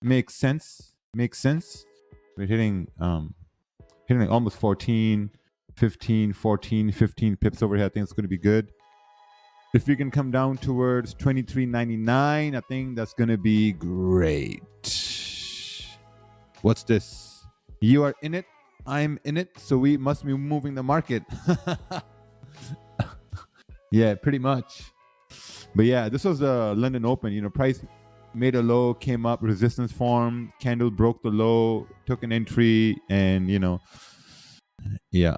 Makes sense. Makes sense. We're hitting like almost 14, 15, 14, 15 pips over here. I think it's going to be good. If we can come down towards 23.99, I think that's going to be great. What's this? You are in it. I'm in it. So we must be moving the market. Yeah, pretty much. But yeah, this was the London Open. You know, price made a low, came up, resistance formed, candle broke the low, took an entry, and you know, yeah.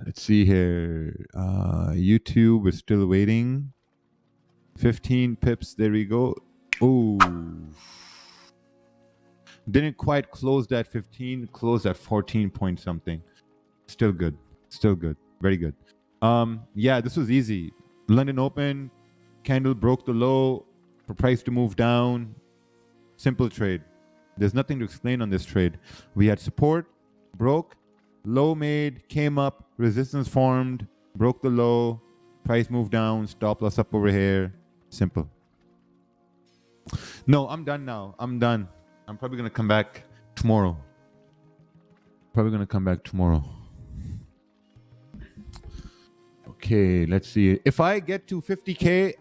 Let's see here. YouTube is still waiting. 15 pips. There we go. Ooh. Didn't quite close that 15. Closed at 14 point something. Still good. Still good. Very good. Yeah, this was easy. London Open. Candle broke the low for price to move down. Simple trade. There's nothing to explain on this trade. We had support, broke, low made, came up, resistance formed, broke the low, price moved down, stop loss up over here. Simple. No, I'm done now. I'm done. I'm probably going to come back tomorrow. Okay, let's see. If I get to 50K,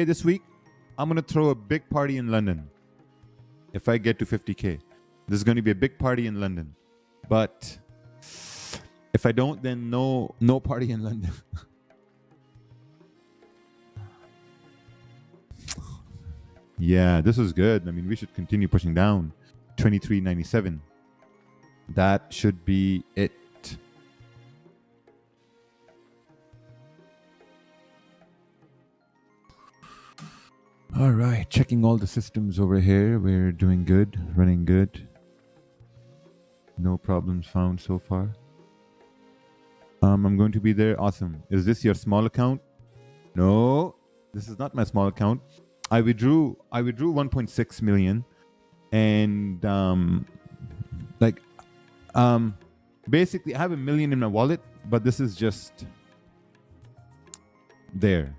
this week, I'm going to throw a big party in London. If I get to 50K, there's going to be a big party in London. But if I don't, then no party in London. Yeah, this is good. I mean, we should continue pushing down. 23.97. That should be it. All right, checking all the systems over here. We're doing good, running good. No problems found so far. I'm going to be there. Awesome. Is this your small account? No, this is not my small account. I withdrew 1.6 million, and basically I have $1 million in my wallet, but this is just there.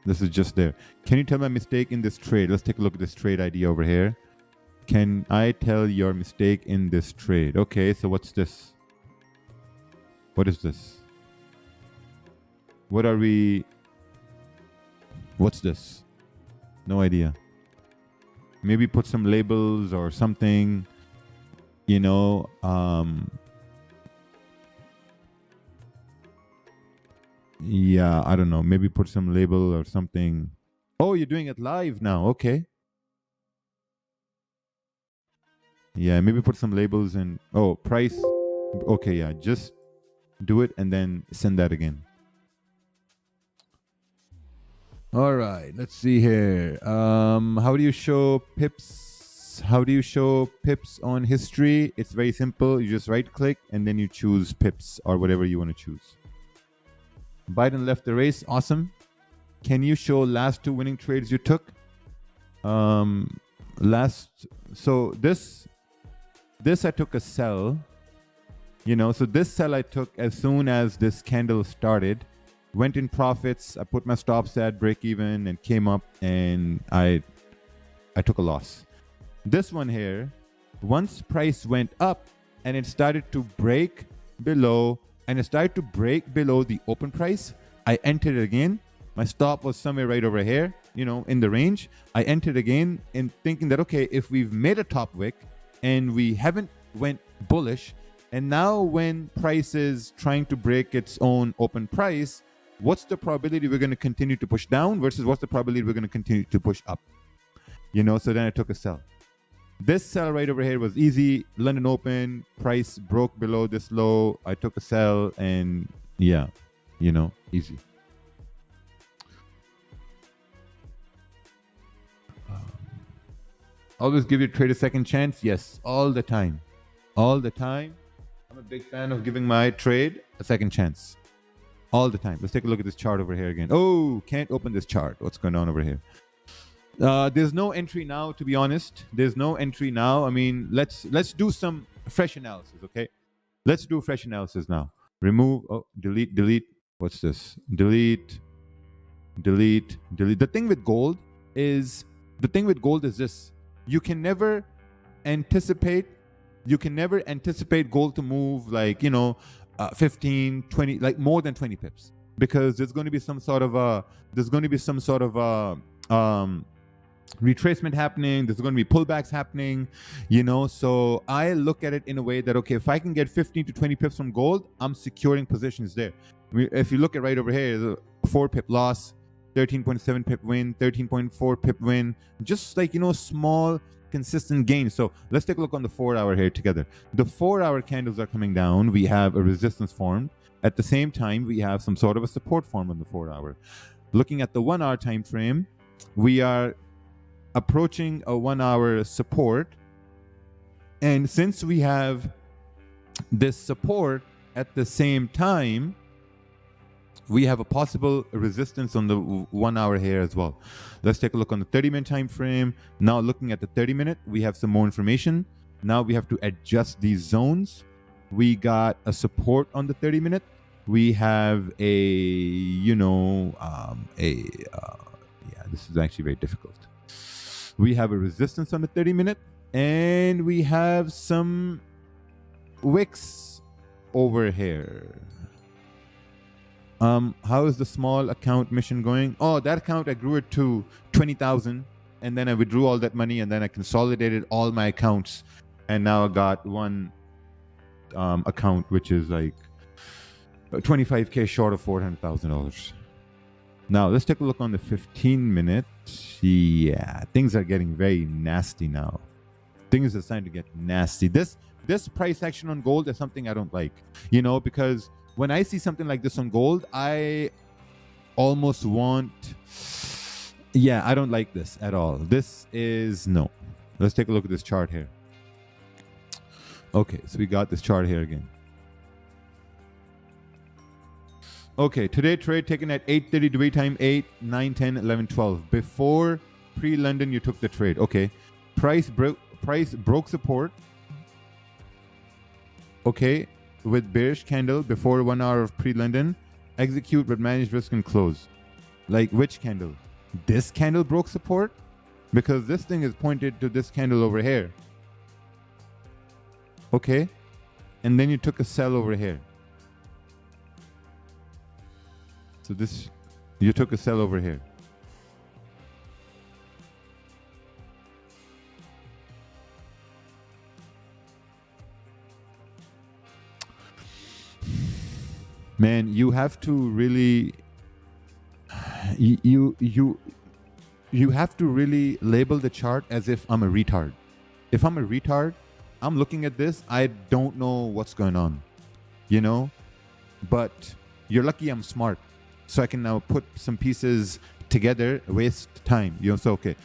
This is just there. Can you tell my mistake in this trade? Let's take a look at this trade ID over here. Can I tell your mistake in this trade? Okay, so what's this? What is this? What are we? What's this? No idea. Maybe put some labels or something, you know. Yeah, I don't know. Maybe put some label or something. Oh, you're doing it live now. Okay. Yeah, maybe put some labels and price. Okay, yeah, just do it and then send that again. All right, let's see here. How do you show pips? On history? It's very simple. You just right click and then you choose pips or whatever you want to choose. Biden left the race. Awesome. Can you show last 2 winning trades you took? So this I took a sell. You know, so this sell I took as soon as this candle started. Went in profits. I put my stops at break even and came up, and I took a loss. This one here, once price went up and it started to break below, the open price, I entered again. My stop was somewhere right over here, you know, in the range. I entered again and thinking that, okay, if we've made a top wick and we haven't went bullish, and now when price is trying to break its own open price, what's the probability we're going to continue to push down versus what's the probability we're going to continue to push up? You know, so then I took a sell. This sell right over here was easy. London Open, price broke below this low. I took a sell and yeah, you know, easy. Always give your trade a second chance. Yes, all the time. All the time. I'm a big fan of giving my trade a second chance. All the time. Let's take a look at this chart over here again. Oh, can't open this chart. What's going on over here? There's no entry now, to be honest. There's no entry now. I mean, let's do some fresh analysis, okay? Let's do fresh analysis now. Remove, delete. What's this? Delete. The thing with gold is The thing with gold is this: you can never anticipate gold to move like 15, 20, like more than 20 pips, because there's going to be some sort of retracement happening. There's going to be pullbacks happening, so I look at it in a way that, okay, if I can get 15 to 20 pips from gold, I'm securing positions there. If you look at right over here, the 4 pip loss, 13.7 pip win, 13.4 pip win, just like small consistent gains. So let's take a look on the 4-hour here together. The 4-hour candles are coming down. We have a resistance formed. At the same time, we have some sort of a support formed on the 4-hour. Looking at the 1-hour time frame, we are approaching a 1-hour support, and since we have this support at the same time, we have a possible resistance on the 1-hour here as well. Let's take a look on the 30-minute time frame. Now looking at the 30-minute, we have some more information. Now we have to adjust these zones. We got a support on the 30-minute. We have this is actually very difficult. We have a resistance on the 30-minute, and we have some wicks over here. How is the small account mission going? Oh, that account, I grew it to 20,000, and then I withdrew all that money, and then I consolidated all my accounts, and now I got one account which is like 25K short of $400,000. Now let's take a look on the 15-minute. Yeah, things are getting very nasty now. Things are starting to get nasty. This price action on gold is something I don't like, because when I see something like this on gold, I almost want, I don't like this at all. This is no. Let's take a look at this chart here. Okay, so we got this chart here again. Okay, today trade taken at 8:30 Dubai time, 8, 9, 10, 11, 12. Before pre-London, you took the trade. Okay, price broke support. Okay, with bearish candle before 1 hour of pre-London, execute but manage risk and close. Like which candle? This candle broke support, because this thing is pointed to this candle over here. Okay, and then you took a sell over here. So you took a sell over here. Man, you have to really, you have to really label the chart as if I'm a retard. If I'm a retard, I'm looking at this, I don't know what's going on, but you're lucky I'm smart. So I can now put some pieces together, waste time, so okay.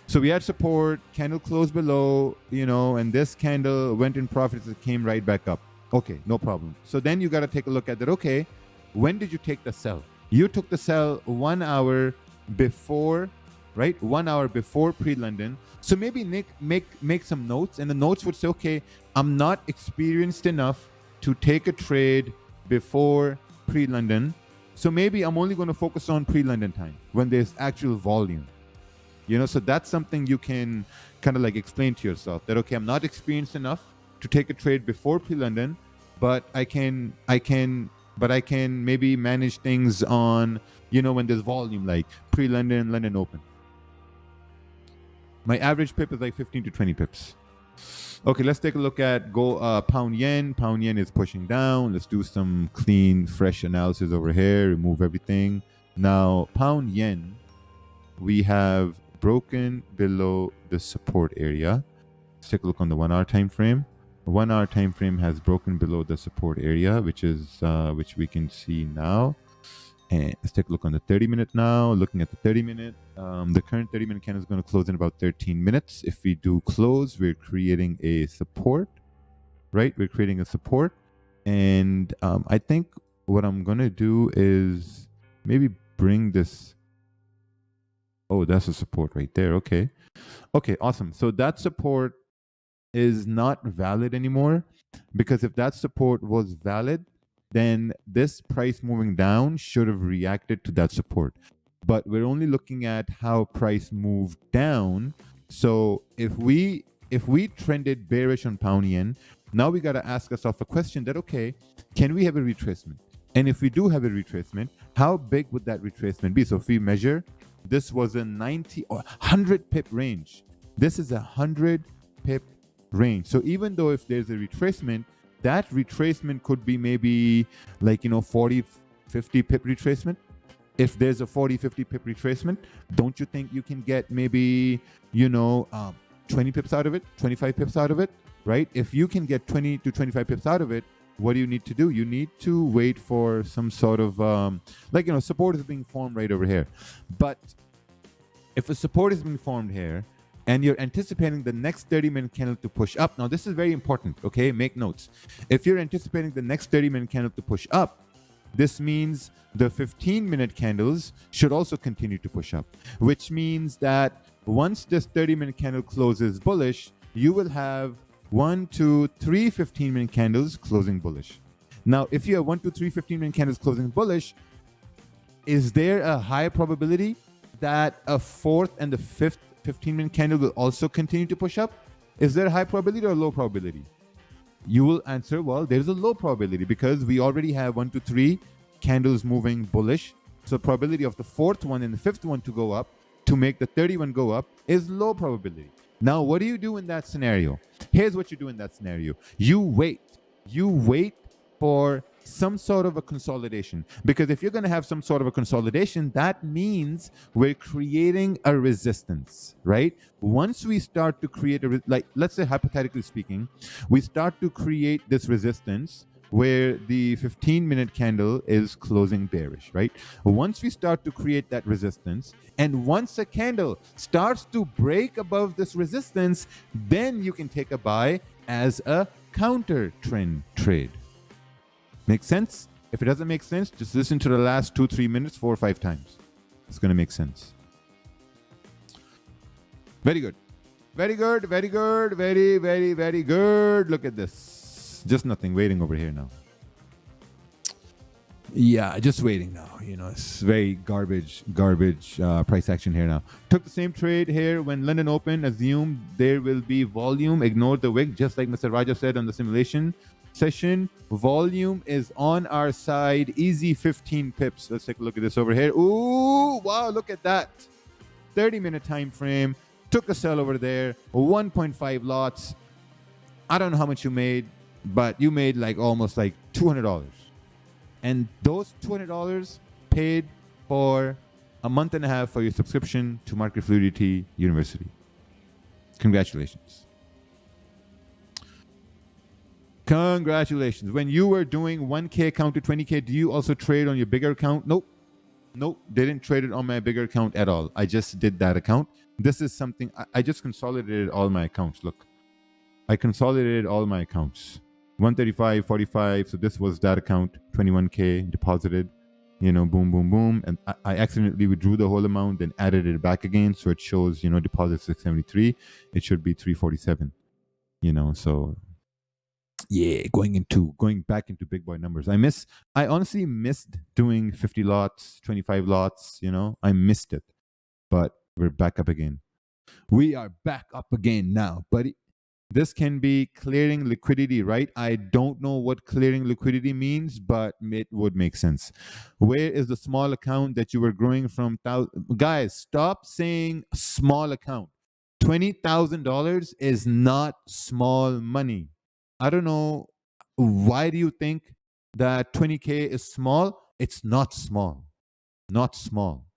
So we had support, candle closed below, and this candle went in profits, it came right back up. Okay, no problem. So then you got to take a look at that. Okay, when did you take the sell? You took the sell 1 hour before, right? 1 hour before pre-London. So maybe Nick make some notes, and the notes would say, okay, I'm not experienced enough to take a trade before pre-London. So maybe I'm only going to focus on pre-London time when there's actual volume. So that's something you can kind of like explain to yourself that, okay, I'm not experienced enough to take a trade before pre-London, but I can maybe manage things on, when there's volume, like pre-London, London Open. My average pip is like 15 to 20 pips. Okay, let's take a look at pound yen. Pound yen is pushing down. Let's do some clean, fresh analysis over here. Remove everything. Now, pound yen, we have broken below the support area. Let's take a look on the 1 hour time frame. The 1 hour time frame has broken below the support area, which we can see now. And let's take a look on the 30-minute now. Looking at the 30-minute, the current 30-minute candle is going to close in about 13 minutes. If we do close, we're creating a support, right? We're creating a support. And I think what I'm going to do is maybe bring this. Oh, that's a support right there. Okay. Okay, awesome. So that support is not valid anymore, because if that support was valid, then this price moving down should have reacted to that support. but we're only looking at how price moved down. So if we trended bearish on pound yen, now we got to ask ourselves a question that, okay, can we have a retracement? And if we do have a retracement, how big would that retracement be? So if we measure, this was a 90 or 100 pip range. This is a 100 pip range. So even though if there's a retracement, that retracement could be maybe like, 40, 50 pip retracement. If there's a 40, 50 pip retracement, don't you think you can get maybe, 20 pips out of it, 25 pips out of it, right? If you can get 20 to 25 pips out of it, what do you need to do? You need to wait for some sort of, support is being formed right over here. But if a support is being formed here, and you're anticipating the next 30-minute candle to push up. Now, this is very important, okay? Make notes. If you're anticipating the next 30-minute candle to push up, this means the 15-minute candles should also continue to push up, which means that once this 30-minute candle closes bullish, you will have 1, 2, 3 15-minute candles closing bullish. Now, if you have 1, 2, 3 15-minute candles closing bullish, is there a high probability that a fourth and the fifth 15-minute candle will also continue to push up? Is there a high probability or a low probability? You will answer, well, there's a low probability because we already have 1 to 3 candles moving bullish. So probability of the fourth one and the fifth one to go up to make the 31 go up is low probability. Now, what do you do in that scenario? Here's what you do in that scenario. You wait. You wait for some sort of a consolidation, because if you're going to have some sort of a consolidation, that means we're creating a resistance, right? Once we start to create let's say hypothetically speaking, we start to create this resistance where the 15-minute candle is closing bearish, right? Once we start to create that resistance, and once a candle starts to break above this resistance, then you can take a buy as a counter trend trade. Make sense? If it doesn't make sense, just listen to the last 2-3 minutes 4 or 5 times. It's going to make sense. Very good. Very good. Very good. Very, very, very good. Look at this. Just nothing. Waiting over here now. Yeah, just waiting now. It's very garbage price action here now. Took the same trade here when London opened. Assumed there will be volume. Ignored the wick, just like Mr. Raja said on the simulation session. Volume is on our side. Easy 15 pips. Let's take a look at this over here. Ooh, wow, look at that. 30-minute time frame. Took a sell over there. 1.5 lots. I don't know how much you made, but you made almost $200. And those $200 paid for a month and a half for your subscription to Market Fluidity University. Congratulations. Congratulations. When you were doing 1K account to 20K, do you also trade on your bigger account? Nope. Didn't trade it on my bigger account at all. I just did that account. This is something, I just consolidated all my accounts. Look, I consolidated all my accounts. 135, 45. So this was that account, 21K deposited, boom, boom, boom. And I accidentally withdrew the whole amount, then added it back again. So it shows, deposit 673. It should be 347, so yeah, going back into big boy numbers. I honestly missed doing 50 lots, 25 lots, I missed it. But we're back up again. We are back up again now, buddy. This can be clearing liquidity, right? I don't know what clearing liquidity means, but it would make sense. Where is the small account that you were growing from? Guys, stop saying small account. $20,000 is not small money. I don't know. Why do you think that 20K is small? It's not small. Not small.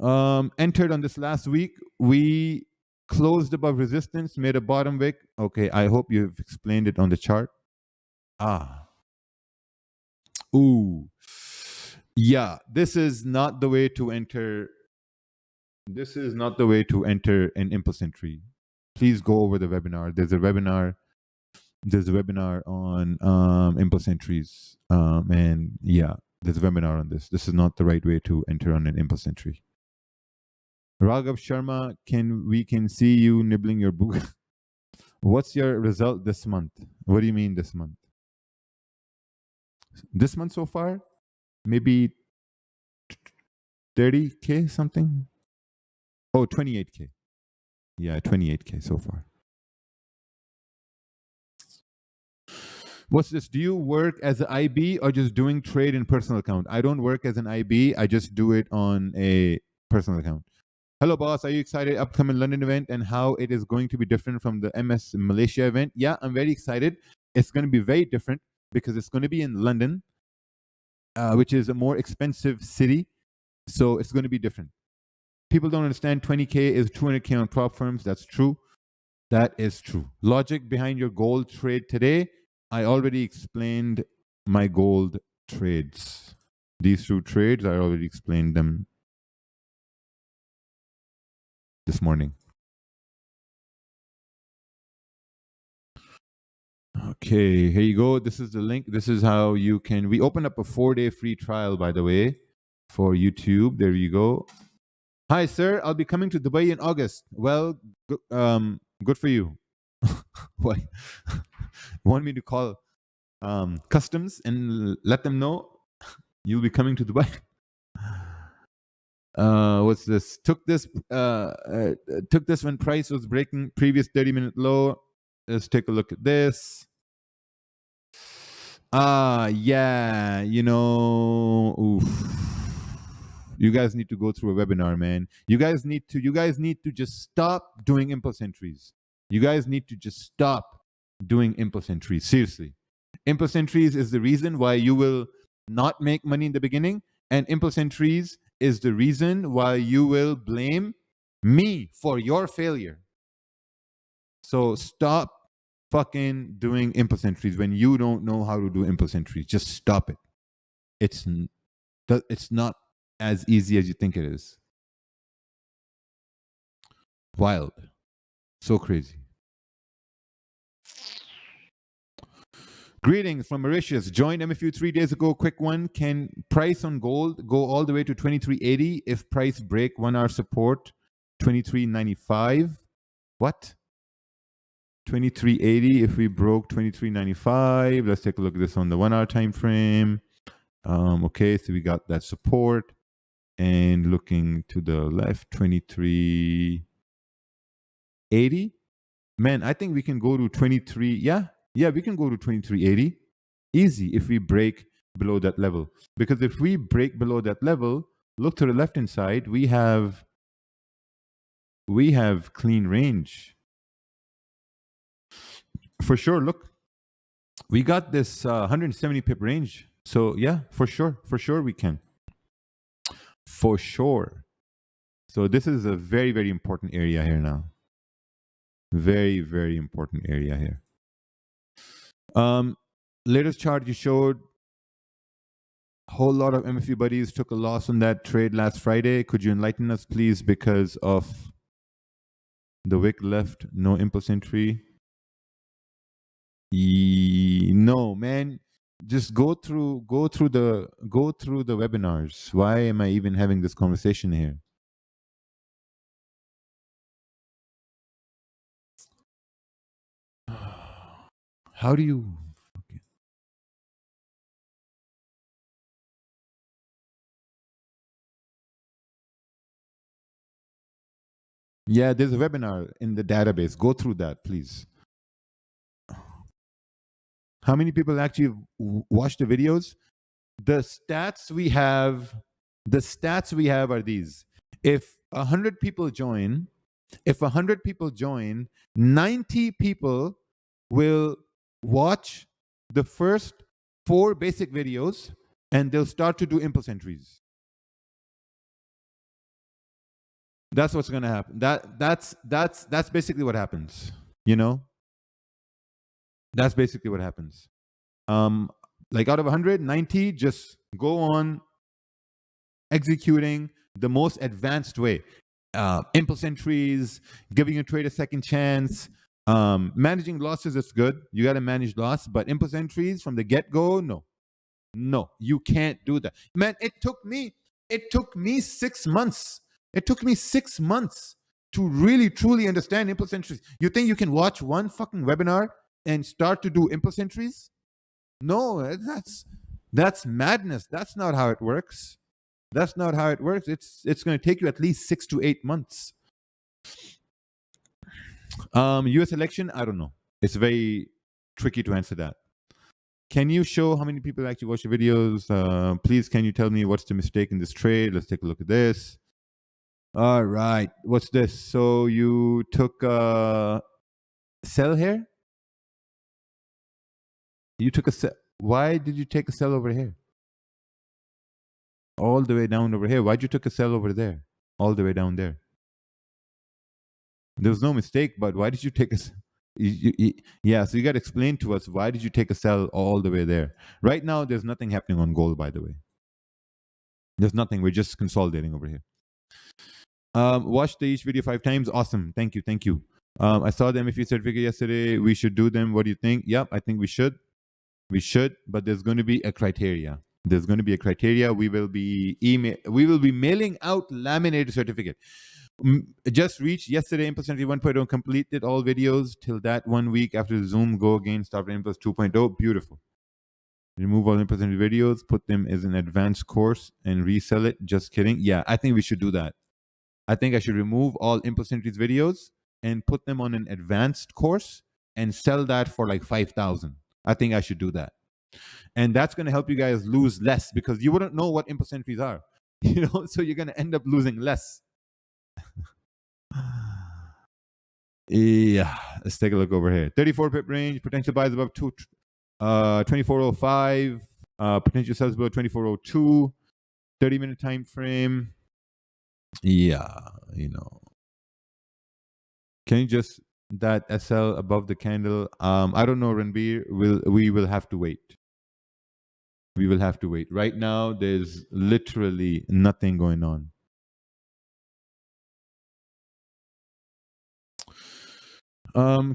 Entered on this last week. We closed above resistance, made a bottom wick. Okay, I hope you've explained it on the chart. Ooh. Yeah, this is not the way to enter. This is not the way to enter an impulse entry. Please go over the webinar. There's a webinar on impulse entries. And yeah, there's a webinar on this. This is not the right way to enter on an impulse entry. Raghav Sharma, we can see you nibbling your book. What's your result this month? What do you mean this month? This month so far? Maybe 30K something. Oh, 28K. Yeah, 28K so far. What's this? Do you work as an IB or just doing trade in personal account? I don't work as an IB. I just do it on a personal account. Hello, boss. Are you excited upcoming London event and how it is going to be different from the MS Malaysia event? Yeah, I'm very excited. It's going to be very different because it's going to be in London, which is a more expensive city. So it's going to be different. People don't understand 20K is 200K on prop firms. That's true. That is true. Logic behind your gold trade today. I already explained my gold trades. These two trades, I already explained them this morning. Okay, here you go. This is the link. This is how you can. We opened up a 4-day free trial, by the way, for YouTube. There you go. Hi, sir. I'll be coming to Dubai in August. Well, good for you. What? Want me to call customs and let them know you'll be coming to Dubai? What's this? Took this when price was breaking previous 30-minute low. Let's take a look at this. Yeah, you know, oof. You guys need to go through a webinar, man. You guys need to just stop doing impulse entries. You guys need to just stop doing impulse entries. Seriously. Impulse entries is the reason why you will not make money in the beginning, and impulse entries is the reason why you will blame me for your failure. So stop fucking doing impulse entries when you don't know how to do impulse entries. Just stop it. It's not as easy as you think it is. Wild. So crazy. Greetings from Mauritius. Joined MFU 3 days ago. Quick one. Can price on gold go all the way to 2380 if price break 1 hour support 2395? What? 2380 if we broke 2395. Let's take a look at this on the 1 hour time frame. Okay, so we got that support. And looking to the left, 2380. Man, I think we can go to 23. Yeah, we can go to 2380. Easy if we break below that level. Because if we break below that level, look to the left-hand side, we have clean range. For sure, look. We got this 170 pip range. So yeah, for sure we can. For sure. So this is a very, very important area here now. Very, very important area here. Latest chart you showed, a whole lot of MFU buddies took a loss on that trade last Friday. Could you enlighten us, please, because of the wick left, no impulse entry? No, man. Just go through the webinars. Why am I even having this conversation here? How do you? Yeah, there's a webinar in the database. Go through that, please. How many people actually watch the videos? The stats we have are these. If 100 people join, 90 people will watch the first 4 basic videos and they'll start to do impulse entries. That's what's going to happen. That's basically what happens, you know? That's basically what happens. Like out of 190, just go on executing the most advanced way. Impulse entries, giving your trade a second chance. Managing losses is good. You got to manage loss, but impulse entries from the get-go, no, you can't do that. Man, it took me 6 months. It took me 6 months to really truly understand impulse entries. You think you can watch one fucking webinar and start to do impulse entries? No, that's madness. That's not how it works. That's not how it works. It's going to take you at least 6 to 8 months. US election, I don't know. It's very tricky to answer that. Can you show how many people actually watch the videos? Please, can you tell me what's the mistake in this trade? Let's take a look at this. All right. What's this? So you took a sell here? You took a sell. Why did you take a sell over here? All the way down over here. Why'd you take a sell over there? All the way down there. There was no mistake, but why did you take a yeah, so you got to explain to us, why did you take a sell all the way there? Right now, there's nothing happening on gold, by the way. There's nothing. We're just consolidating over here. Watch each video 5 times. Awesome. Thank you. Thank you. I saw the MFE certificate yesterday. We should do them. What do you think? Yep, I think we should. We should, but there's going to be a criteria. There's going to be a criteria. We will be mailing out laminated certificate. Just reached yesterday Impulse Entry 1.0, completed all videos till that 1 week after the Zoom. Go again, start Impulse 2.0. Beautiful. Remove all Impulse Entry videos, put them as an advanced course and resell it. Just kidding. Yeah, I think we should do that. I think I should remove all Impulse Entry's videos and put them on an advanced course and sell that for like 5,000. I think I should do that. And that's going to help you guys lose less, because you wouldn't know what Impulse Entries are. So you're going to end up losing less. Yeah, let's take a look over here. 34 pip range, potential buys above 2405, potential sells below 2402, 30-minute time frame. Yeah, can you just that SL above the candle? I don't know, Ranbir. We will have to wait. We will have to wait. Right now, there's literally nothing going on.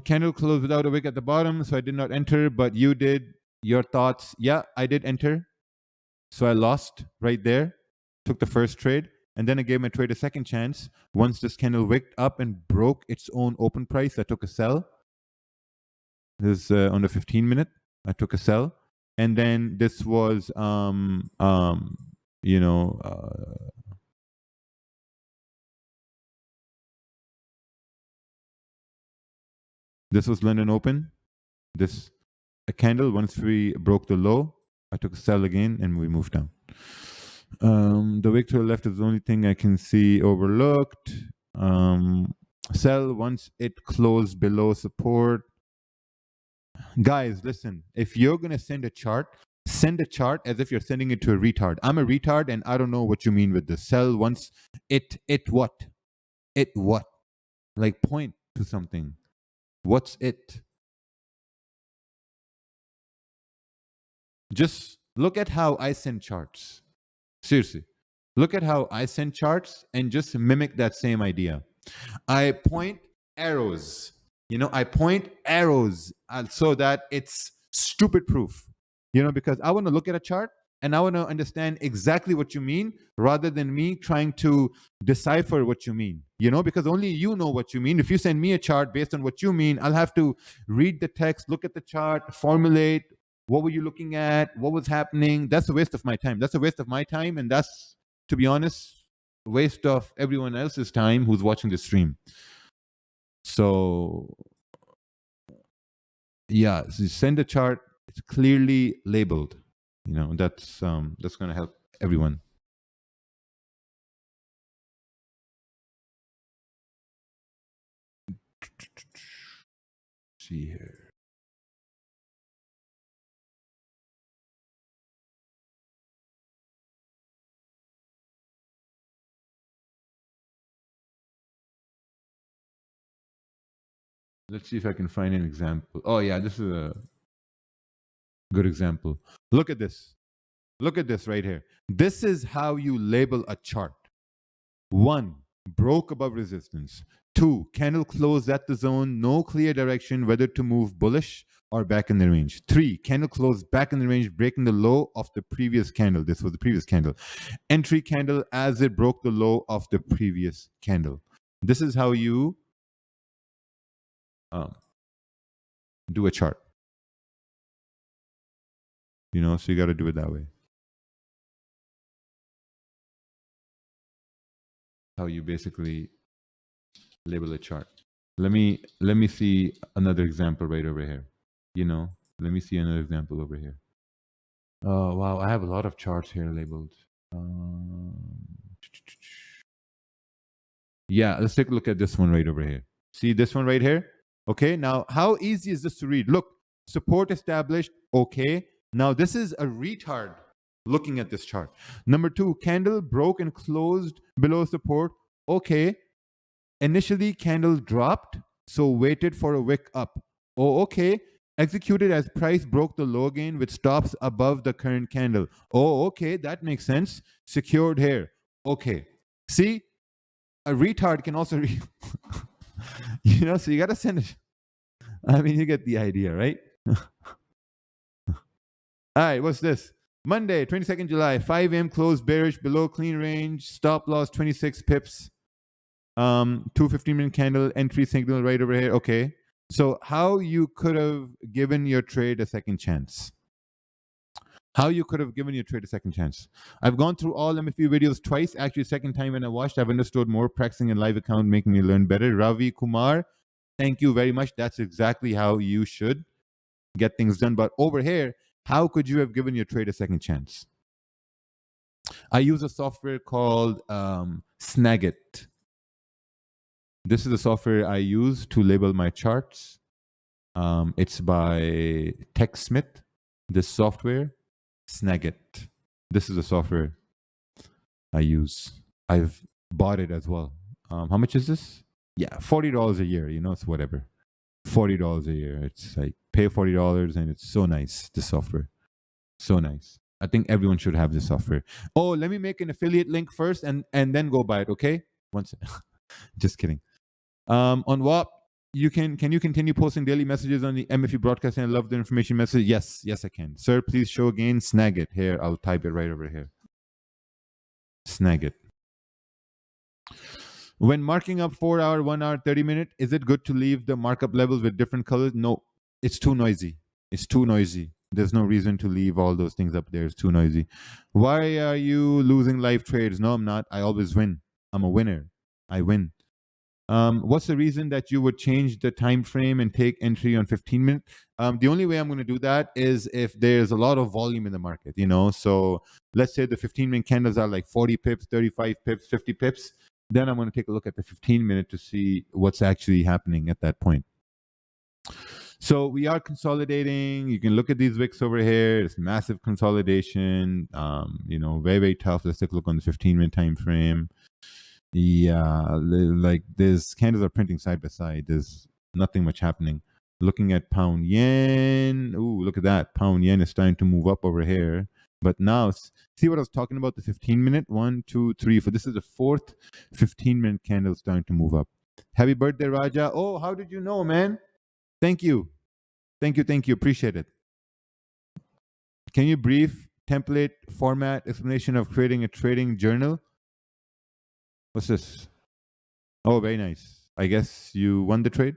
Candle closed without a wick at the bottom, so I did not enter, but you did. Your thoughts? Yeah, I did enter. So I lost right there, took the first trade, and then I gave my trade a second chance. Once this candle wicked up and broke its own open price, I took a sell. This is on the 15-minute. I took a sell. And then this was, this was London Open. This a candle, once we broke the low, I took a sell again and we moved down. The wick to the left is the only thing I can see overlooked. Sell once it closed below support. Guys, listen, if you're going to send a chart as if you're sending it to a retard. I'm a retard and I don't know what you mean with this. Sell once it what? It what? Like point to something. What's it? Just look at how I send charts. Seriously. Look at how I send charts and just mimic that same idea. I point arrows. I point arrows so that it's stupid proof. Because I want to look at a chart and I want to understand exactly what you mean rather than me trying to decipher what you mean. Because only you know what you mean. If you send me a chart based on what you mean, I'll have to read the text, look at the chart, formulate. What were you looking at? What was happening? That's a waste of my time. That's a waste of my time. And that's, to be honest, a waste of everyone else's time who's watching the stream. So, yeah, so send a chart. It's clearly labeled. That's going to help everyone. See here. Let's see if I can find an example. Oh, yeah, this is a good example. Look at this. Look at this right here. This is how you label a chart. 1, broke above resistance. 2, candle closed at the zone, no clear direction whether to move bullish or back in the range. 3, candle closed back in the range, breaking the low of the previous candle. This was the previous candle. Entry candle as it broke the low of the previous candle. This is how you do a chart. So you got to do it that way. how you basically label a chart. Let me see another example right over here. You know, let me see another example over here. Oh wow, I have a lot of charts here labeled. Yeah, let's take a look at this one right over here. See this one right here? Okay, now how easy is this to read? Look, support established, okay. Now this is a retard looking at this chart. Number 2, candle broke and closed below support, okay. Initially, candle dropped, so waited for a wick up. Oh, okay. Executed as price broke the low gain with stops above the current candle. Oh, okay, that makes sense. Secured here. Okay. See, a retard can also read. You know, so you got to send it. I mean, you get the idea, right? All right, what's this? Monday, 22nd July, 5 a.m. close bearish below clean range, stop loss 26 pips. 2-15-minute candle, entry signal right over here. Okay. So how you could have given your trade a second chance? How you could have given your trade a second chance? I've gone through all MFU videos twice. Actually, second time when I watched, I've understood more. Practicing a live account making me learn better. Ravi Kumar, thank you very much. That's exactly how you should get things done. But over here, how could you have given your trade a second chance? I use a software called Snagit. This is the software I use to label my charts. It's by TechSmith. This software, Snagit. This is the software I use. I've bought it as well. How much is this? Yeah, $40 a year. You know, it's whatever. $40 a year. It's like pay $40 and it's so nice. This software, so nice. I think everyone should have this software. Oh, let me make an affiliate link first and then go buy it. Okay, one second. Just kidding. On WAP, can you continue posting daily messages on the MFU broadcasting? I love the information message. Yes, I can. Sir, please show again. Snagit. Here, I'll type it right over here. Snagit. When marking up 4 hour, 1 hour, 30-minute, is it good to leave the markup levels with different colors? No, it's too noisy. It's too noisy. There's no reason to leave all those things up there. It's too noisy. Why are you losing live trades? No, I'm not. I always win. I'm a winner. I win. What's the reason that you would change the time frame and take entry on 15-minute? The only way I'm going to do that is if there's a lot of volume in the market, you know. So let's say the 15-minute candles are like 40 pips, 35 pips, 50 pips. Then I'm going to take a look at the 15-minute to see what's actually happening at that point. So we are consolidating. You can look at these wicks over here. It's massive consolidation. You know, very, very tough. Let's take a look on the 15-minute time frame. Yeah, like these candles are printing side by side. There's nothing much happening. Looking at pound yen. Ooh, look at that. Pound yen is starting to move up over here. But now, see what I was talking about? The 15-minute? 1, 2, 3, 4. This is the fourth 15-minute candle starting to move up. Happy birthday, Raja. Oh, how did you know, man? Thank you. Thank you. Appreciate it. Can you brief template format explanation of creating a trading journal? What's this? Oh, very nice. I guess you won the trade?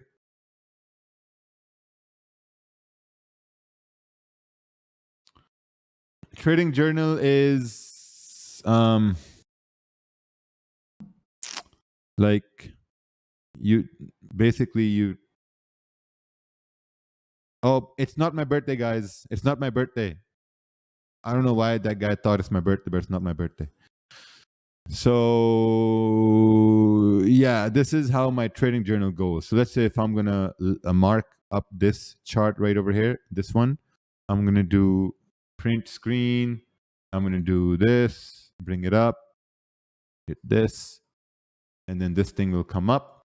Trading journal is like you basically oh, it's not my birthday, guys. It's not my birthday. I don't know why that guy thought it's my birthday, but it's not my birthday. So yeah, this is how my trading journal goes. So let's say if I'm gonna mark up this chart right over here, this one, I'm gonna do print screen. I'm gonna do this, bring it up, hit this, and then this thing will come up.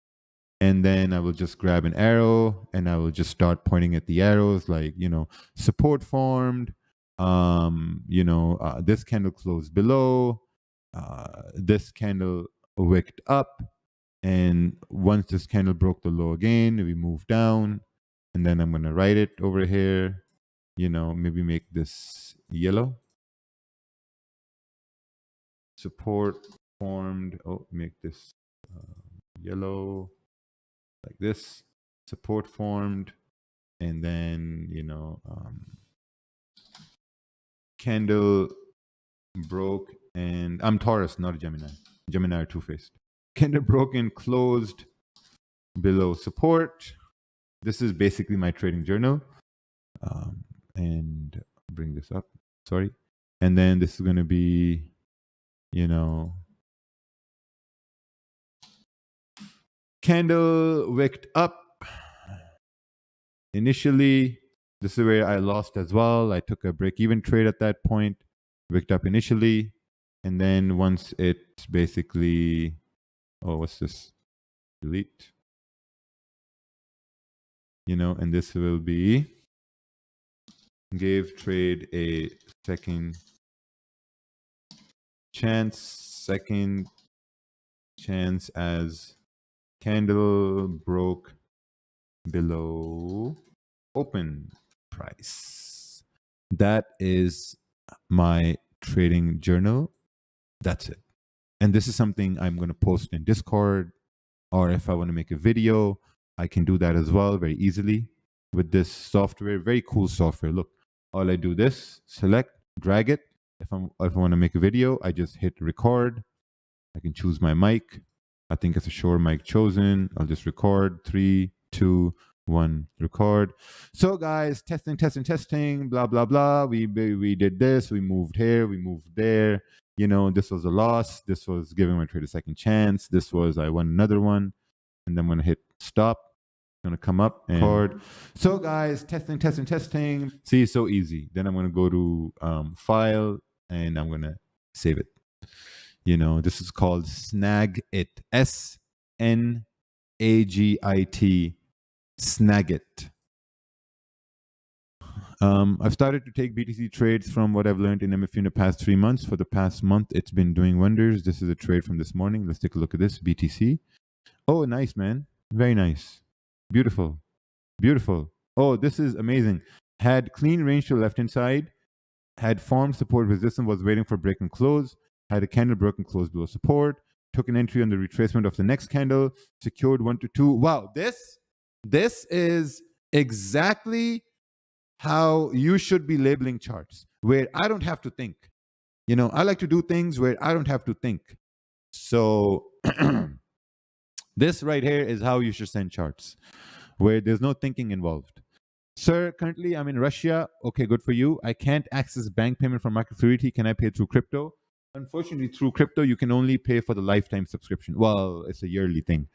And then I will just grab an arrow and I will just start pointing at the arrows, like, you know, support formed, you know, this candle closed below, this candle wicked up, and once this candle broke the low again, we move down, and then I'm going to write it over here, you know, maybe make this yellow. Support formed. Oh, make this yellow like this. Support formed, and then, you know, candle broke, and I'm Taurus, not a Gemini. Gemini are two-faced. Candle broken, closed below support. This is basically my trading journal. And bring this up. Sorry. And then this is going to be, you know, candle wicked up. Initially, this is where I lost as well. I took a break-even trade at that point, wicked up initially. And then once it basically, oh, what's this? Delete. You know, and this will be, gave trade a second chance as candle broke below open price. That is my trading journal. That's it. And this is something I'm going to post in Discord, or if I want to make a video, I can do that as well very easily with this software. Very cool software. Look, all I do this, select, drag it. If I want to make a video, I just hit record. I can choose my mic. I think it's a Shure mic chosen. I'll just record. 3, 2, 1, record. So guys, testing, blah, blah, blah. We did this. We moved here. We moved there. You know, this was a loss. This was giving my trade a second chance. This was, I won another one. And then I'm going to hit stop. I'm going to come up and record. So guys, testing. See, so easy. Then I'm going to go to file and I'm going to save it. You know, this is called Snagit. Snagit. Snagit. I've started to take BTC trades from what I've learned in MFU in the past 3 months. For the past month, it's been doing wonders. This is a trade from this morning. Let's take a look at this. BTC. Oh, nice, man. Very nice. Beautiful. Beautiful. Oh, this is amazing. Had clean range to the left-hand side. Had formed support resistance, was waiting for break and close. Had a candle broken close below support. Took an entry on the retracement of the next candle. Secured 1 to 2. Wow, this is exactly how you should be labeling charts, where I don't have to think. You know, I like to do things where I don't have to think. So this right here is how you should send charts, where there's no thinking involved. Sir, currently I'm in Russia. Okay, good for you. I can't access bank payment from Market Fluidity. Can I pay through crypto? Unfortunately, through crypto, you can only pay for the lifetime subscription. Well, it's a yearly thing.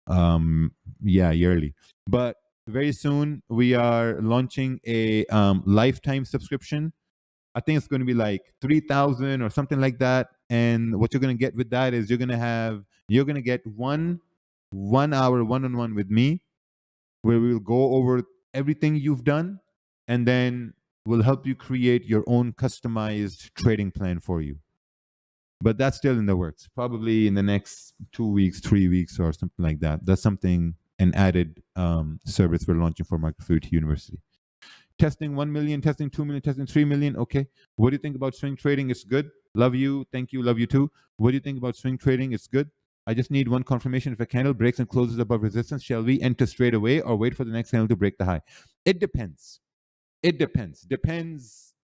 Yeah, yearly. But very soon we are launching a lifetime subscription. I think it's going to be like 3,000 or something like that. And what you're going to get with that is you're going to get one hour one-on-one with me, where we will go over everything you've done, and then we'll help you create your own customized trading plan for you. But that's still in the works, probably in the next 2 weeks, 3 weeks, or something like that. That's something, an added service we're launching for Market Fluidity University. Testing 1 million, testing 2 million, testing 3 million. Okay. What do you think about swing trading? It's good. Love you. Thank you. Love you too. What do you think about swing trading? It's good. I just need one confirmation. If a candle breaks and closes above resistance, shall we enter straight away or wait for the next candle to break the high? It depends. It depends.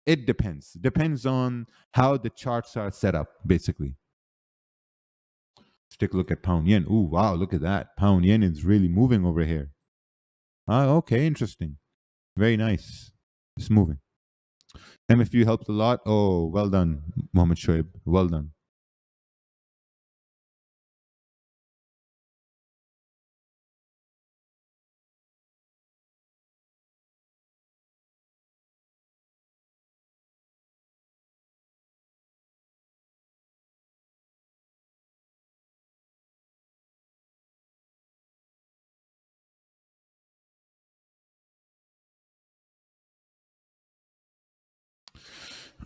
It depends. Depends on how the charts are set up, basically. Let's take a look at pound yen. Ooh, wow, look at that. Pound yen is really moving over here. Okay, interesting. Very nice. It's moving. MFU helped a lot. Oh, well done, Mohammed Shoaib. Well done.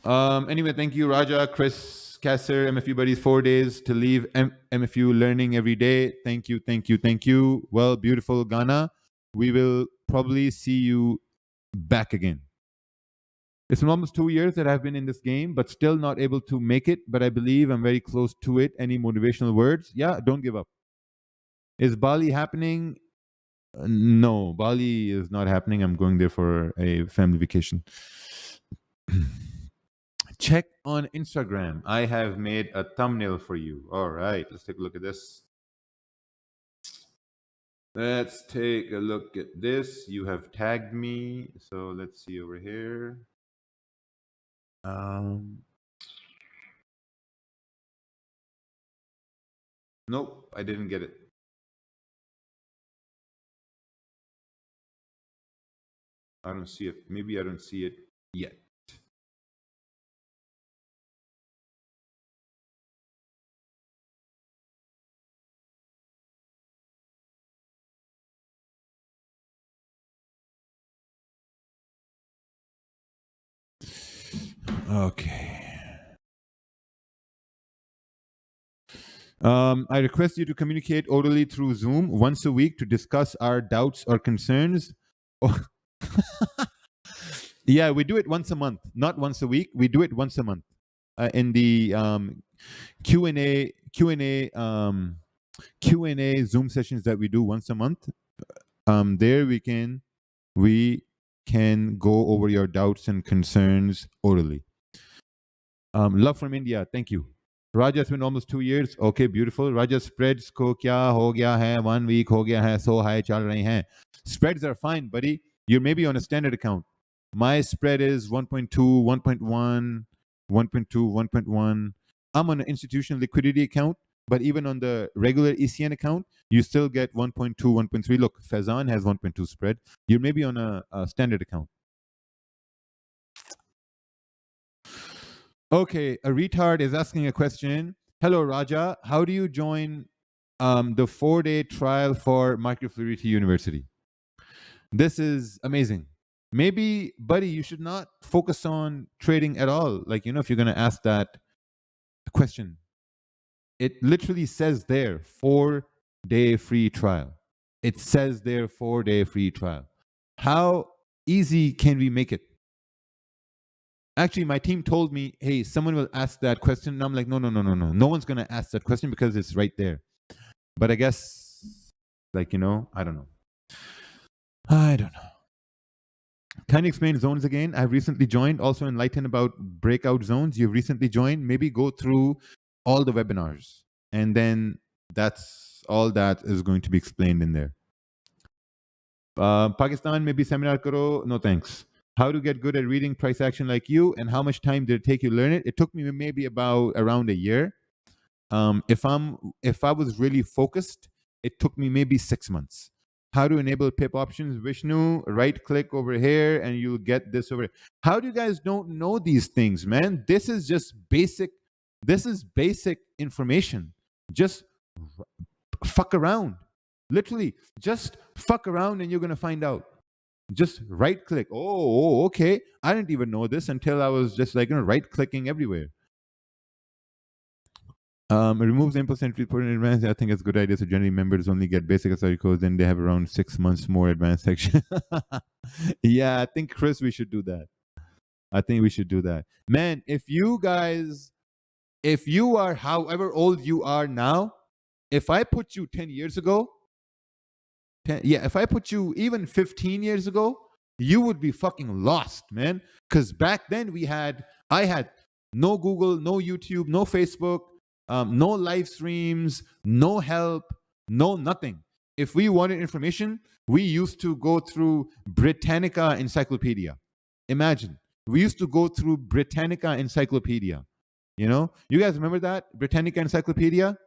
Anyway, thank you, Raja, Chris, Kasser, MFU buddies, 4 days to leave MFU learning every day. Thank you. Well, beautiful Ghana. We will probably see you back again. It's been almost 2 years that I've been in this game, but still not able to make it. But I believe I'm very close to it. Any motivational words? Yeah, don't give up. Is Bali happening? No, Bali is not happening. I'm going there for a family vacation. Check on Instagram. I have made a thumbnail for you. All right, let's take a look at this. Let's take a look at this. You have tagged me. So let's see over here. Nope, I didn't get it. I don't see it. Maybe I don't see it yet. Okay. I request you to communicate orally through Zoom once a week to discuss our doubts or concerns. Yeah, we do it once a month, not once a week. We do it once a month in the Q&A Zoom sessions that we do once a month. There we can go over your doubts and concerns orally. Love from India. Thank you. Raja, it's been almost 2 years. Okay, beautiful. Raja, spreads ko kya ho gaya hai? 1 week ho gaya hai. So high chal rahe hain. Spreads are fine, buddy. You're maybe on a standard account. My spread is 1.2, 1.1, 1.2, 1.1. I'm on an institutional liquidity account, but even on the regular ECN account, you still get 1.2, 1.3. Look, Fazan has 1.2 spread. You're maybe on a standard account. Okay, a retard is asking a question. Hello, Raja. How do you join the 4-day trial for Market Fluidity University? This is amazing. Maybe, buddy, you should not focus on trading at all. Like, if you're going to ask that question, it literally says there 4-day free trial. It says there 4-day free trial. How easy can we make it? Actually, my team told me, hey, someone will ask that question. And I'm like, no. No one's going to ask that question because it's right there. But I guess, I don't know. I don't know. Can you explain zones again? I've recently joined. Also enlighten about breakout zones. You've recently joined. Maybe go through all the webinars. And then that's all that is going to be explained in there. Pakistan, maybe seminar karo. No thanks. How to get good at reading price action like you, and how much time did it take you to learn it? It took me maybe around a year. If I was really focused, it took me maybe 6 months. How to enable pip options? Vishnu, right click over here and you'll get this over here. How do you guys don't know these things, man? This is just basic. This is basic information. Just fuck around. Literally, just fuck around and you're going to find out. Just right click. Oh, okay. I didn't even know this until I was just right clicking everywhere. Removes impulse entry, put in advance. I think it's a good idea. So generally members only get basic authority codes, then they have around 6 months more advanced section. Yeah, I think Chris, we should do that. I think we should do that. Man, if you are however old you are now, if I put you 10 years ago, if I put you even 15 years ago, you would be fucking lost, man. Because back then I had no Google, no YouTube, no Facebook, no live streams, no help, no nothing. If we wanted information, we used to go through Britannica Encyclopedia. Imagine, we used to go through Britannica Encyclopedia. You guys remember that? Britannica Encyclopedia?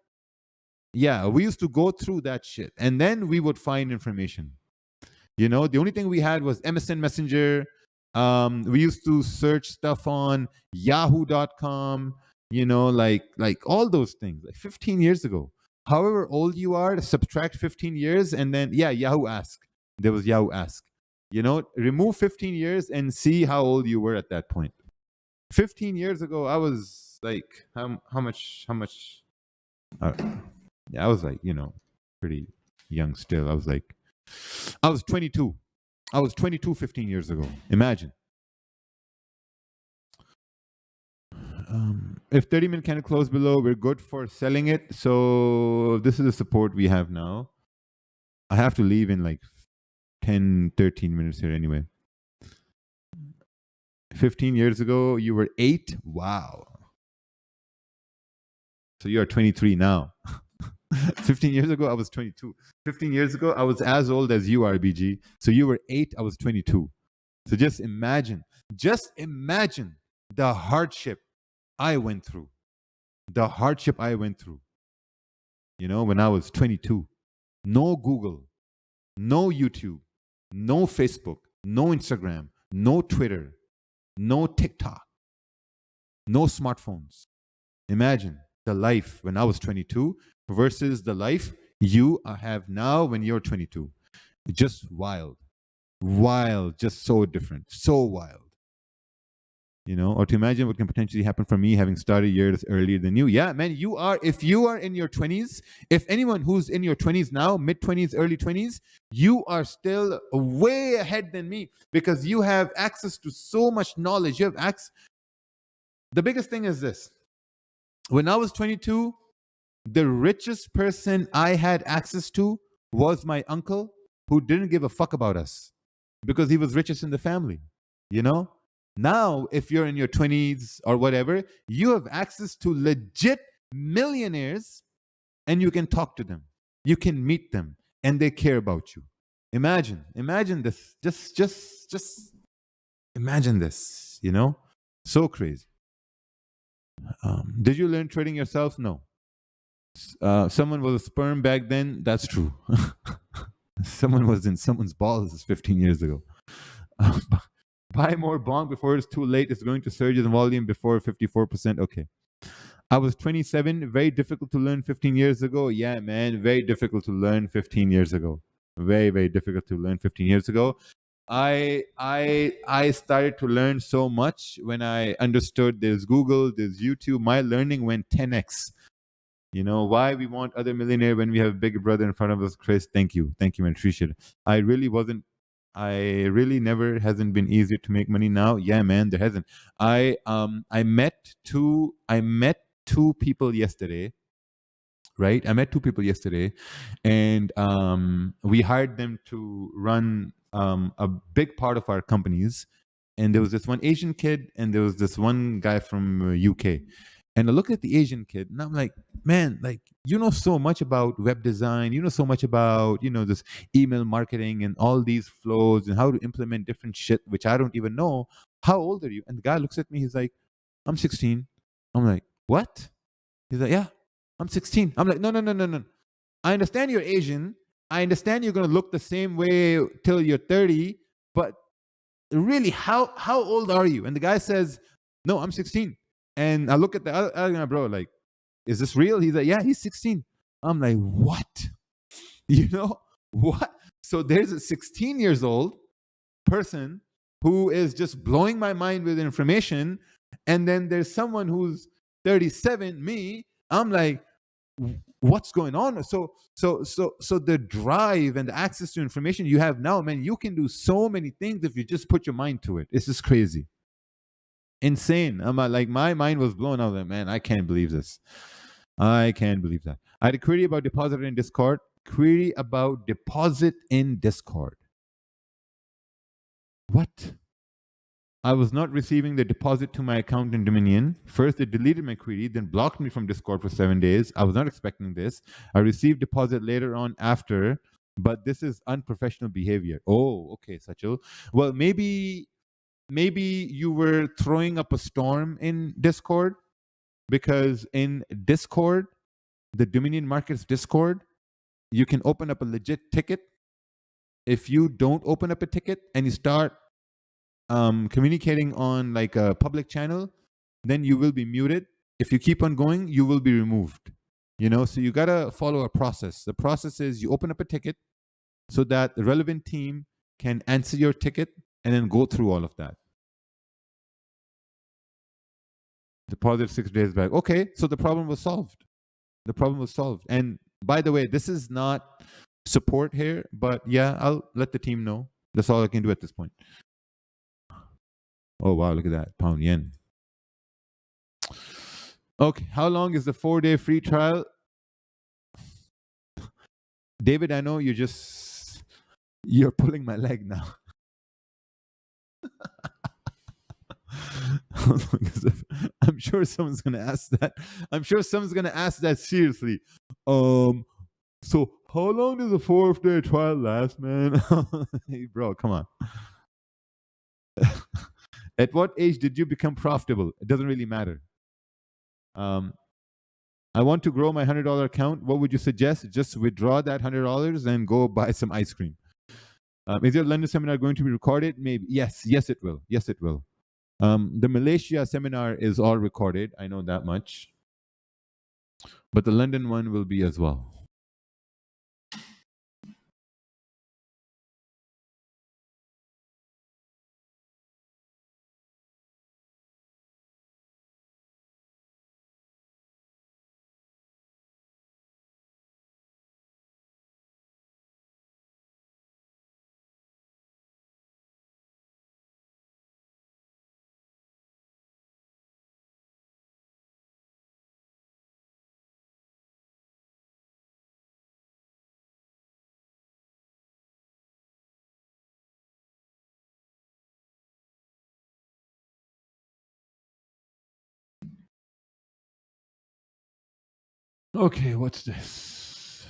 Yeah, we used to go through that shit. And then we would find information. The only thing we had was MSN Messenger. We used to search stuff on yahoo.com, like all those things, like 15 years ago. However old you are, subtract 15 years and then, Yahoo Ask. There was Yahoo Ask. Remove 15 years and see how old you were at that point. 15 years ago, I was like, how much? I was like, pretty young still. I was 22. I was 22 15 years ago. Imagine. If 30-minute candle close below, we're good for selling it. So this is the support we have now. I have to leave in like 10, 13 minutes here anyway. 15 years ago, you were 8. Wow. So you are 23 now. 15 years ago, I was 22. 15 years ago, I was as old as you are, BG. So you were 8, I was 22. So just imagine the hardship I went through. The hardship I went through, when I was 22. No Google, no YouTube, no Facebook, no Instagram, no Twitter, no TikTok, no smartphones. Imagine the life when I was 22 versus the life you have now when you're 22. Just wild. Wild, just so different, so wild. Or to imagine what can potentially happen for me having started years earlier than you. Yeah, man, if you are in your 20s, if anyone who's in your 20s now, mid 20s, early 20s, you are still way ahead than me because you have access to so much knowledge. You have access. The biggest thing is this. When I was 22, the richest person I had access to was my uncle who didn't give a fuck about us because he was richest in the family, Now, if you're in your 20s or whatever, you have access to legit millionaires and you can talk to them. You can meet them and they care about you. Imagine this. Just imagine this, So crazy. Did you learn trading yourself? No. Someone was a sperm back then. That's true. Someone was in someone's balls 15 years ago. Buy more bong before it's too late. It's going to surge in volume before 54%. Okay. I was 27. Very difficult to learn 15 years ago. Yeah, man. Very difficult to learn 15 years ago. Very, very difficult to learn 15 years ago. I started to learn so much when I understood there's Google, there's YouTube. My learning went 10x. Why we want other millionaire when we have a big brother in front of us, Chris? Thank you, man. Appreciate it. I really never hasn't been easier to make money now. Yeah, man, there hasn't. I met two people yesterday, right? I met two people yesterday, and we hired them to run a big part of our companies. And there was this one Asian kid, and there was this one guy from UK. And I looked at the Asian kid, and I'm like, man, like, you know so much about web design, you know so much about, this email marketing and all these flows and how to implement different shit, which I don't even know. How old are you? And the guy looks at me, he's like, I'm 16. I'm like, what? He's like, yeah, I'm 16. I'm like, no. I understand you're Asian. I understand you're going to look the same way till you're 30, but really, how old are you? And the guy says, no, I'm 16. And I look at the other guy, bro, like, is this real? He's like, yeah, he's 16. I'm like, what? What? So there's a 16 years old person who is just blowing my mind with information. And then there's someone who's 37, me. I'm like, what's going on? So the drive and the access to information you have now, man, you can do so many things if you just put your mind to it. It's just crazy. Insane. I'm like, my mind was blown. I was like, man, I can't believe this. I can't believe that. I had a query about deposit in Discord. What? I was not receiving the deposit to my account in Dominion. First, they deleted my query, then blocked me from Discord for 7 days. I was not expecting this. I received deposit later on after, but this is unprofessional behavior. Oh, okay, Sachil. Well, maybe you were throwing up a storm in Discord, because in Discord, the Dominion Markets Discord, you can open up a legit ticket. If you don't open up a ticket and you start communicating on like a public channel, then you will be muted. If you keep on going, you will be removed. So you gotta follow a process. The process is you open up a ticket so that the relevant team can answer your ticket and then go through all of that. Deposit 6 days back. Okay, so the problem was solved. And by the way, this is not support here, but yeah, I'll let the team know. That's all I can do at this point. Oh, wow, look at that. Pound yen. Okay, how long is the 4-day free trial? David, I know you're pulling my leg now. I'm sure someone's gonna ask that. I'm sure someone's gonna ask that seriously. So how long does a 4-day trial last, man? Hey, bro, come on. At what age did you become profitable? It doesn't really matter. I want to grow my $100 account. What would you suggest? Just withdraw that $100 and go buy some ice cream. Is your London seminar going to be recorded? Maybe. Yes, it will. Yes, it will. The Malaysia seminar is all recorded. I know that much. But the London one will be as well. Okay, what's this?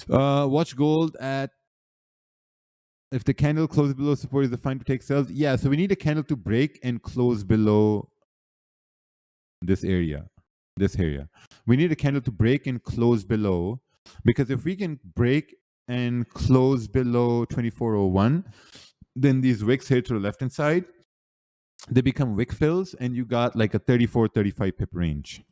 Watch gold at if the candle closes below support is defined to take sales. Yeah, so we need a candle to break and close below this area. This area. We need a candle to break and close below, because if we can break and close below 2401, then these wicks here to the left hand side, they become wick fills, and you got like a 34, 35 pip range.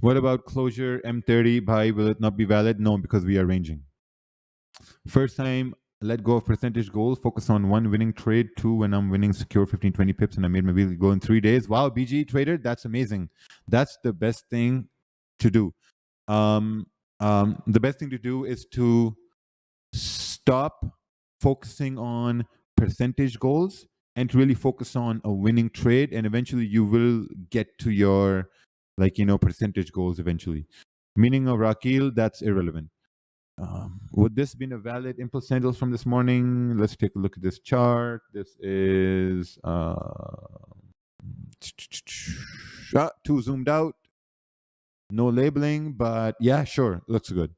What about closure M30 buy? Will it not be valid? No, because we are ranging. First time, let go of percentage goals. Focus on one winning trade. Two, when I'm winning, secure 15, 20 pips, and I made my weekly goal in 3 days. Wow, BG trader, that's amazing. That's the best thing to do. The best thing to do is to stop focusing on percentage goals and to really focus on a winning trade, and eventually you will get to your percentage goals eventually. Meaning of Rakil, that's irrelevant. Would this be a valid impulse handle from this morning? Let's take a look at this chart. This is too zoomed out. No labeling, but yeah, sure, looks good.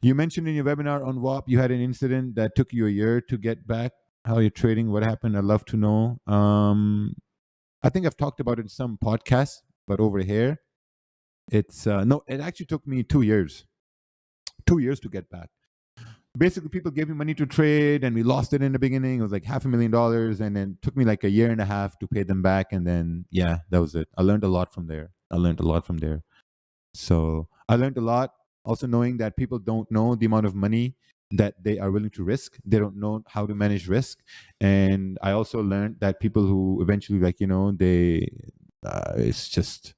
You mentioned in your webinar on WAP you had an incident that took you a year to get back. How you're trading? What happened? I'd love to know. I think I've talked about it in some podcasts, but over here, it's no. It actually took me 2 years. 2 years to get back. Basically, people gave me money to trade, and we lost it in the beginning. It was like $500,000, and then it took me like a year and a half to pay them back. And then, yeah, that was it. I learned a lot from there. So I learned a lot. Also, knowing that people don't know the amount of money that they are willing to risk. They don't know how to manage risk. And I also learned that people who eventually, it was just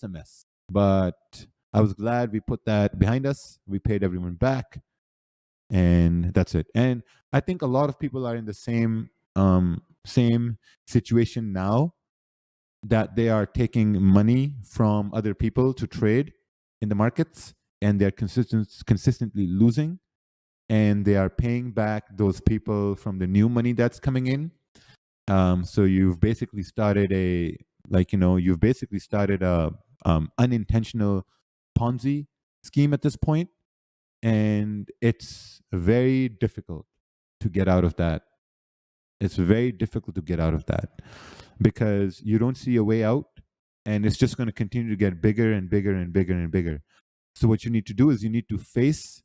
a mess. But I was glad we put that behind us. We paid everyone back, and that's it. And I think a lot of people are in the same situation now, that they are taking money from other people to trade in the markets, and they're consistently losing, and they are paying back those people from the new money that's coming in. So you've basically started a unintentional Ponzi scheme at this point. And it's very difficult to get out of that. It's very difficult to get out of that because you don't see a way out, and it's just going to continue to get bigger and bigger and bigger and bigger. So what you need to do is you need to face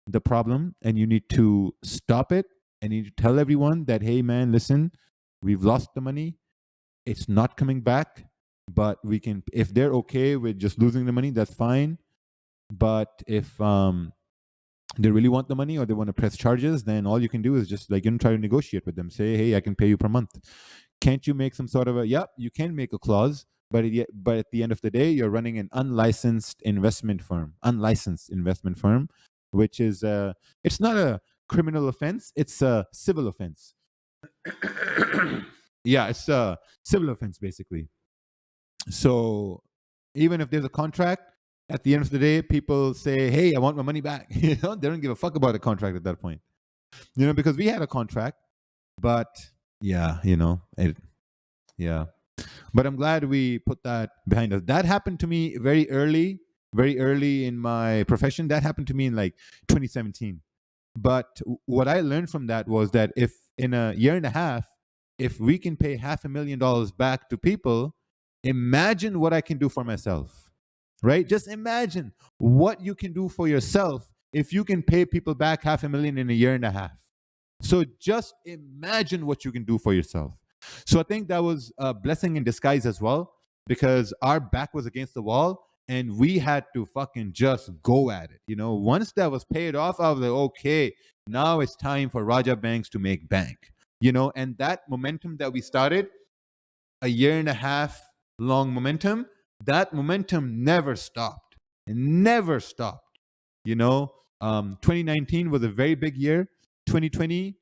the problem and you need to stop it, and you need to tell everyone that, hey man, listen, we've lost the money. It's not coming back, but we can, if they're okay with just losing the money, that's fine. But if they really want the money or they want to press charges, then all you can do is just like, try to negotiate with them. Say, hey, I can pay you per month. Can't you make some sort of a, you can make a clause, but at the end of the day, you're running an unlicensed investment firm, which is, it's not a criminal offense, it's a civil offense. Yeah, it's a civil offense, basically. So even if there's a contract, at the end of the day, people say, hey, I want my money back. They don't give a fuck about the contract at that point. Because we had a contract, but yeah. But I'm glad we put that behind us. That happened to me very early in my profession. That happened to me in like 2017. But what I learned from that was that if in a year and a half, if we can pay $500,000 back to people, imagine what I can do for myself. Right? Just imagine what you can do for yourself if you can pay people back $500,000 in a year and a half. So just imagine what you can do for yourself. So I think that was a blessing in disguise as well, because our back was against the wall and we had to fucking just go at it. Once that was paid off, I was like, okay, now it's time for Raja Banks to make bank. And that momentum that we started, a year and a half long momentum, that momentum never stopped. It never stopped. 2019 was a very big year. 2020,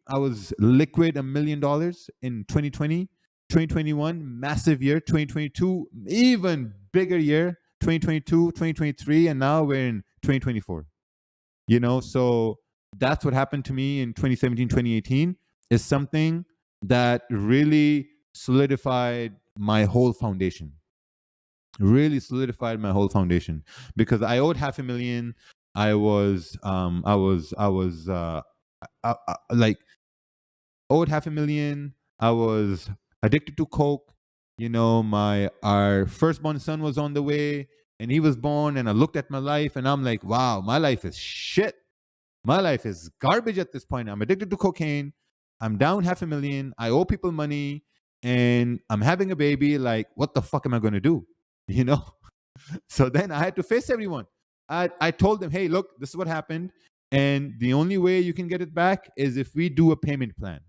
I was liquid $1 million in 2020. 2021, massive year. 2022, even bigger year. 2022, 2023, and now we're in 2024. So that's what happened to me in 2017, 2018 is something that really solidified my whole foundation. Because I owed $500,000. I was like owed $500,000. I was addicted to coke. Our firstborn son was on the way and he was born, and I looked at my life and I'm like, wow, my life is shit. My life is garbage at this point. I'm addicted to cocaine. I'm down $500,000. I owe people money and I'm having a baby. Like, what the fuck am I going to do? So then I had to face everyone. I told them, hey, look, this is what happened. And the only way you can get it back is if we do a payment plan.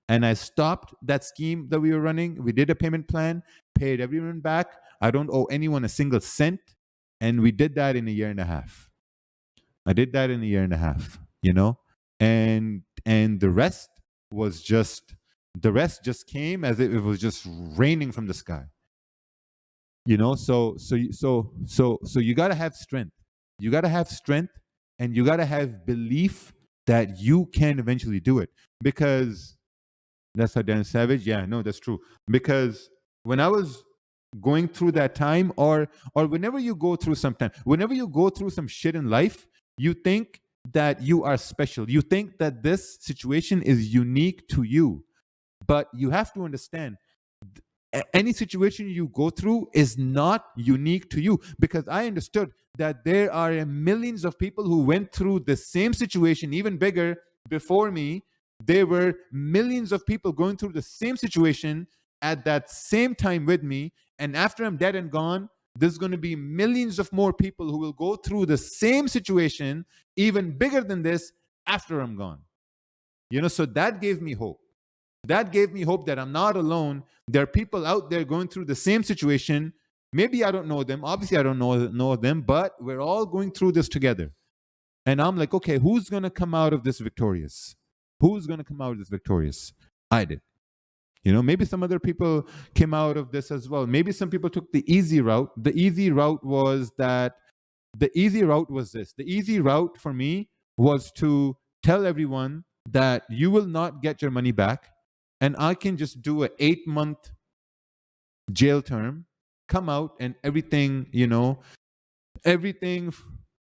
And I stopped that scheme that we were running. We did a payment plan, paid everyone back. I don't owe anyone a single cent. And we did that in a year and a half. And the rest just came as if it was just raining from the sky. So you got to have strength. You got to have strength, and you got to have belief that you can eventually do it. Because that's how Dan Savage. Yeah, no, that's true. Because when I was going through that time, or whenever you go through some shit in life, you think that you are special. You think that this situation is unique to you. But you have to understand, any situation you go through is not unique to you, because I understood that there are millions of people who went through the same situation, even bigger, before me. There were millions of people going through the same situation at that same time with me. And after I'm dead and gone, there's going to be millions of more people who will go through the same situation, even bigger than this, after I'm gone. So that gave me hope. That gave me hope that I'm not alone. There are people out there going through the same situation. Maybe I don't know them. Obviously, I don't know them, but we're all going through this together. And I'm like, okay, who's going to come out of this victorious? I did. Maybe some other people came out of this as well. Maybe some people took the easy route. The easy route was this. The easy route for me was to tell everyone that you will not get your money back, and I can just do an 8-month jail term, come out, and everything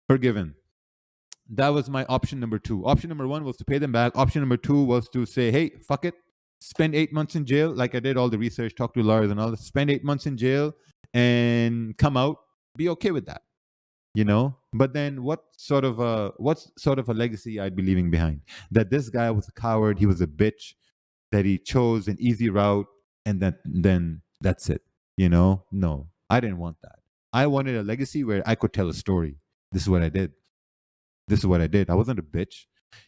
forgiven. That was my option number 2. Option number 1 was to pay them back. Option number 2 was to say, hey, fuck it. Spend 8 months in jail. Like I did all the research, talk to lawyers and all this. Spend 8 months in jail and come out. Be okay with that. You know? But then what sort of a legacy I'd be leaving behind? That this guy was a coward, he was a bitch, that he chose an easy route, and then that's it. You know? No. I didn't want that. I wanted a legacy where I could tell a story. This is what I did. This is what I did. I wasn't a bitch,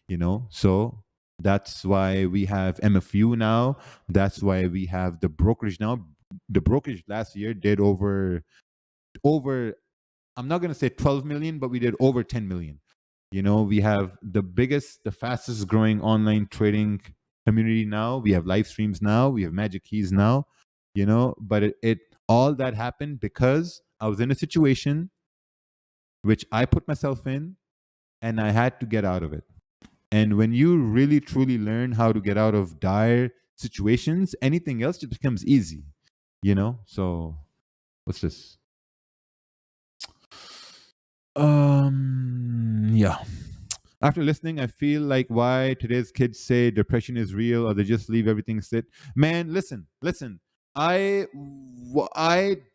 you know? So that's why we have MFU now. That's why we have the brokerage now. The brokerage last year did over I'm not going to say 12 million, but we did over 10 million. You know, we have the fastest growing online trading community now. We have live streams now. We have MagicKeys now, you know, but it all that happened because I was in a situation which I put myself in and I had to get out of it. And when you really truly learn how to get out of dire situations, anything else just becomes easy, you know? So what's this? Yeah. After listening, I feel like why today's kids say depression is real or they just leave everything sit. Man, listen. I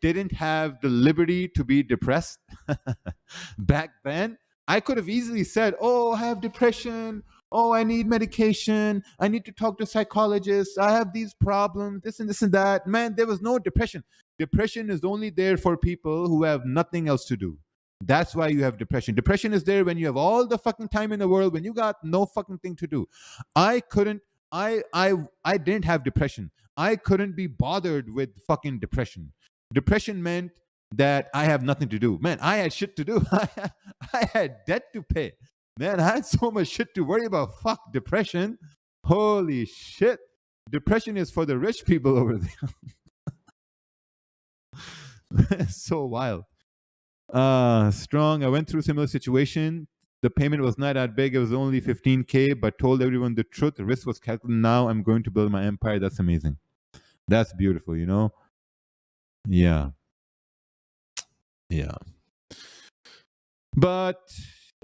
didn't have the liberty to be depressed back then. I could have easily said, oh, I have depression. Oh, I need medication. I need to talk to a psychologist. I have these problems, this and that. Man, there was no depression. Depression is only there for people who have nothing else to do. That's why you have depression. Depression is there when you have all the fucking time in the world, when you got no fucking thing to do. I didn't have depression. I couldn't be bothered with fucking depression. Depression meant that I have nothing to do. Man, I had shit to do. I had debt to pay. Man, I had so much shit to worry about. Fuck depression. Holy shit. Depression is for the rich people over there. So wild. Strong. I went through a similar situation. The payment was not that big. It was only 15K, but told everyone the truth. The risk was calculated. Now I'm going to build my empire. That's amazing. That's beautiful, you know? Yeah. Yeah. But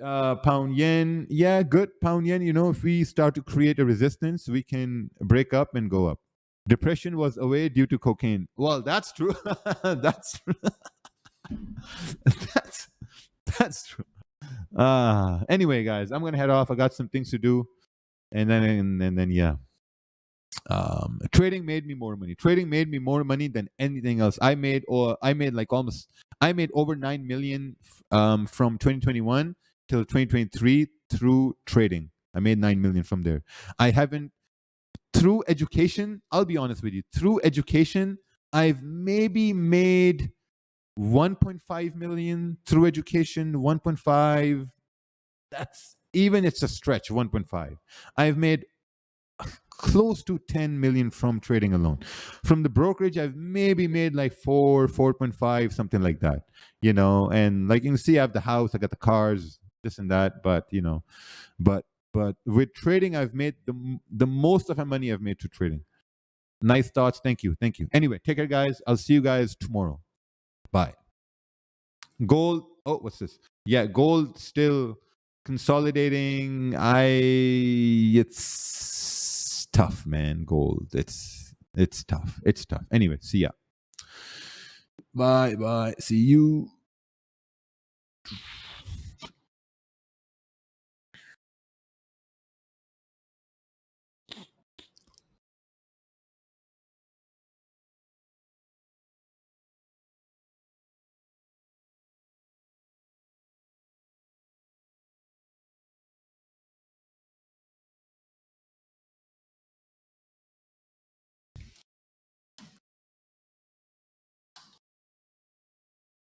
pound yen, yeah, good. Pound yen, you know, if we start to create a resistance, we can break up and go up. Depression was away due to cocaine. Well, that's true. That's true. that's true. Anyway, guys, I'm gonna head off. I got some things to do, and then yeah. Trading made me more money. Trading made me more money than anything else. I made over 9 million from 2021 till 2023 through trading. I made 9 million from there. I haven't through education. I'll be honest with you. Through education, I've maybe made 1.5 million through education. 1.5. That's even it's a stretch. 1.5. I've made close to 10 million from trading alone. From the brokerage, I've maybe made like 4.5, something like that, you know. And like you can see, I have the house, I got the cars, this and that. But you know, but with trading, I've made the most of my money I've made to trading. Nice thoughts. Thank you. Anyway, take care, guys. I'll see you guys tomorrow. Bye. Gold. Oh, what's this? Yeah, gold still consolidating. It's tough, man. Gold. It's tough. Anyway, see ya. Bye. See you.